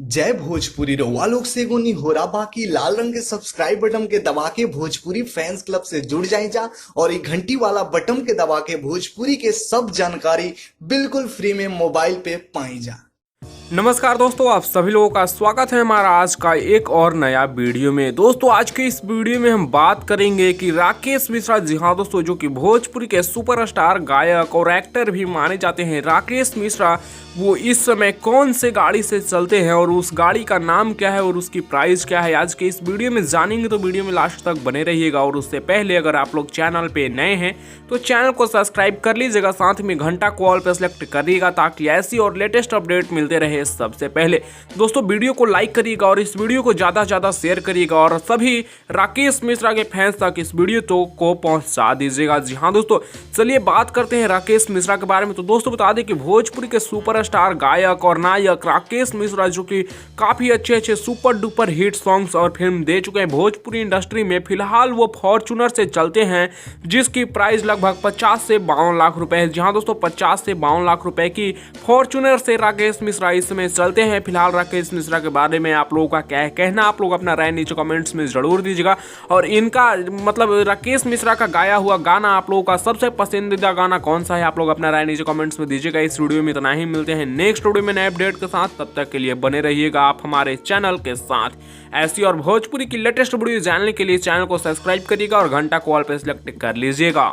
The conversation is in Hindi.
जय भोजपुरी रउआ लोग से एगो निहोरा बाकी लाल रंग के सब्सक्राइब बटन के दबा के भोजपुरी फैंस क्लब से जुड़ जाए जा और ये घंटी वाला बटन के दबा के भोजपुरी के सब जानकारी बिल्कुल फ्री में मोबाइल पे पाई जा। नमस्कार दोस्तों, आप सभी लोगों का स्वागत है हमारा आज का एक और नया वीडियो में। दोस्तों आज के इस वीडियो में हम बात करेंगे कि राकेश मिश्रा, जी हाँ दोस्तों, जो कि भोजपुरी के सुपरस्टार गायक और एक्टर भी माने जाते हैं, राकेश मिश्रा वो इस समय कौन से गाड़ी से चलते हैं और उस गाड़ी का नाम क्या है और उसकी प्राइस क्या है, आज के इस वीडियो में जानेंगे। तो वीडियो में लास्ट तक बने रहिएगा। और उससे पहले अगर आप लोग चैनल पे नए हैं तो चैनल को सब्सक्राइब कर लीजिएगा, साथ में घंटा को ऑल पे सेलेक्ट करिएगा ताकि ऐसी और लेटेस्ट अपडेट मिलते रहे सबसे पहले। दोस्तों वीडियो को लाइक करिएगा और इस वीडियो को ज़्यादा से ज़्यादा शेयर करिएगा और सभी राकेश मिश्रा के फैंस तक इस वीडियो को पहुँचा दीजिएगा। जी हाँ दोस्तों, चलिए बात करते हैं राकेश मिश्रा के बारे में। तो दोस्तों बता दें कि भोजपुरी के सुपरस्टार गायक और नायक राकेश मिश्रा, जो कि काफ़ी अच्छे सुपर डुपर हिट सॉन्ग्स और फिल्म दे चुके हैं भोजपुरी इंडस्ट्री में। फिलहाल वो फॉर्चूनर से चलते हैं जिसकी प्राइस लगभग 50 से 52 लाख रुपए है। जहां दोस्तों 50 से 52 लाख रुपए की फॉर्चूनर से राकेश मिश्रा इस समय चलते हैं। फिलहाल राकेश मिश्रा के बारे में आप लोगों का क्या है कहना, आप लोग अपना राय नीचे कमेंट्स में जरूर दीजिएगा। और इनका मतलब राकेश मिश्रा का गाया हुआ गाना आप लोगों का सबसे पसंदीदा गाना कौन सा है, आप लोग अपना राय नीचे कमेंट्स में दीजिएगा। इस वीडियो में इतना ही, मिलते हैं नेक्स्ट वीडियो में नए अपडेट के साथ। तब तक के लिए बने रहिएगा आप हमारे चैनल के साथ। ऐसी और भोजपुरी की लेटेस्ट वीडियो जानने के लिए चैनल को सब्सक्राइब करिएगा और घंटा को ऑल पे सेलेक्ट कर लीजिएगा।